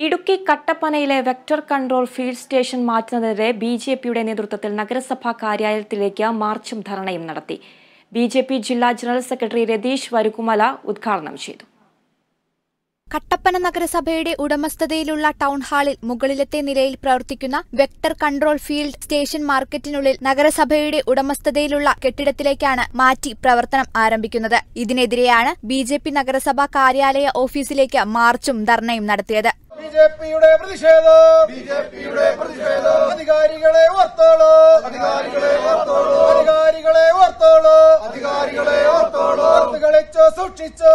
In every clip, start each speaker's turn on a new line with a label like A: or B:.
A: ഇടുക്കി കട്ടപ്പനയിലെ vector control field station മാറ്റുന്നതിനെതിരെ ബിജെപിയുടെ നേതൃത്വത്തിൽ നഗരസഭാ കാര്യാലയത്തിലേക്ക് മാർച്ചും ധർണയും നടത്തി. ബിജെപി ജില്ലാ ജനറൽ സെക്രട്ടറി രതീഷ് വരകുമല ഉദ്ഘാടനം ചെയ്തു.
B: കട്ടപ്പന നഗരസഭയുടെ ഉടമസ്ഥതയിലുള്ള ടൗൺ ഹാളിൽ മുകളിലത്തെ നിലയിൽ പ്രവർത്തിക്കുന്ന വെക്ടർ കൺട്രോൾ ഫീൽഡ് സ്റ്റേഷൻ മാർക്കറ്റിനുള്ളിൽ നഗരസഭയുടെ ഉടമസ്ഥതയിലുള്ള കെട്ടിടത്തിലേക്കാണ് മാറ്റി പ്രവർത്തനം ആരംഭിക്കുന്നത്. ഇതിനെതിരെയാണ് ബിജെപി നഗരസഭാ കാര്യാലയ ഓഫീസിലേക്ക് മാർച്ചും ധർണയും നടത്തിയത്.
C: ബിജെപിയുടെ പ്രതിഷേധം അധികാരികളെ ഓർത്തോളൂ, സൂക്ഷിച്ചോ.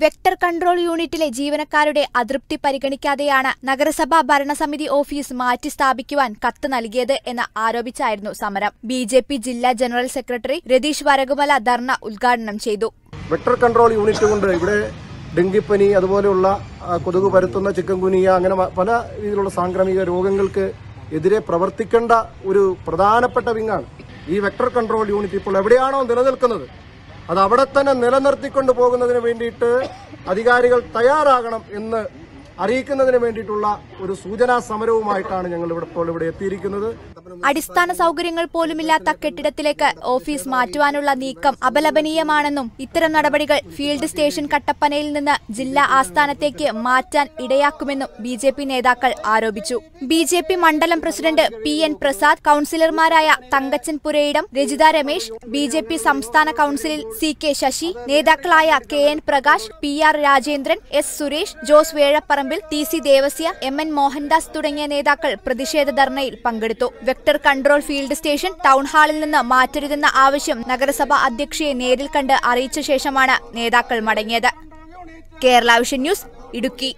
B: വെക്ടർ കൺട്രോൾ യൂണിറ്റിലെ ജീവനക്കാരുടെ അതൃപ്തി പരിഗണിക്കാതെയാണ് നഗരസഭാ ഭരണസമിതി ഓഫീസ് മാറ്റി സ്ഥാപിക്കുവാൻ കത്ത് നൽകിയത് എന്ന് ആരോപിച്ചായിരുന്നു സമരം. ബിജെപി ജില്ലാ ജനറൽ സെക്രട്ടറി രതീഷ് വരകുമല ധർണ ഉദ്ഘാടനം ചെയ്തു.
C: വെക്ടർ കൺട്രോൾ യൂണിറ്റ് കൊണ്ട് ഇവിടെ ഡെങ്കിപ്പനി, അതുപോലെയുള്ള കൊതുക് പരത്തുന്ന ചിക്കൻഗുനിയ, അങ്ങനെ പല രീതിയിലുള്ള സാംക്രമിക രോഗങ്ങൾക്ക് എതിരെ പ്രവർത്തിക്കേണ്ട ഒരു പ്രധാനപ്പെട്ട വിങ്ങാണ് ഈ വെക്ടർ കൺട്രോൾ യൂണിറ്റ്. ഇപ്പോൾ എവിടെയാണോ നിലനിൽക്കുന്നത് അത് അവിടെ തന്നെ നിലനിർത്തിക്കൊണ്ടു പോകുന്നതിന് വേണ്ടിയിട്ട് അധികാരികൾ തയ്യാറാകണം എന്ന് അറിയിക്കുന്നതിന് വേണ്ടിയിട്ടുള്ള ഒരു സൂചനാ സമരവുമായിട്ടാണ് ഞങ്ങൾ ഇവിടെ എത്തിയിരിക്കുന്നത്.
B: അടിസ്ഥാന സൗകര്യങ്ങൾ പോലുമില്ലാത്ത കെട്ടിടത്തിലേക്ക് ഓഫീസ് മാറ്റുവാനുള്ള നീക്കം അപലപനീയമാണെന്നും ഇത്തരം നടപടികൾ ഫീൽഡ് സ്റ്റേഷൻ കട്ടപ്പനയിൽ നിന്ന് ജില്ലാ ആസ്ഥാനത്തേക്ക് മാറ്റാൻ ഇടയാക്കുമെന്നും ബിജെപി നേതാക്കൾ ആരോപിച്ചു. ബിജെപി മണ്ഡലം പ്രസിഡന്റ് പി.എൻ. പ്രസാദ്, കൌൺസിലർമാരായ തങ്കച്ചൻ പുരയിടം, രജിത രമേശ്, ബിജെപി സംസ്ഥാന കൌൺസിലിൽ സി.കെ. ശശി, നേതാക്കളായ K N. Prakash, PR. Rajendran, S. Suresh, Jose Vezhaparambil, ടി.സി. Devasya, എം.എൻ. Mohandas തുടങ്ങിയ നേതാക്കൾ പ്രതിഷേധ ധർണയിൽ പങ്കെടുത്തു. Vector control field station town ഹാളിൽ നിന്ന് മാറ്റരുതെന്ന ആവശ്യം നഗരസഭാ അധ്യക്ഷയെ നേരിൽ കണ്ട് അറിയിച്ച ശേഷമാണ് നേതാക്കൾ മടങ്ങിയത്. Kerala vision news, Idukki.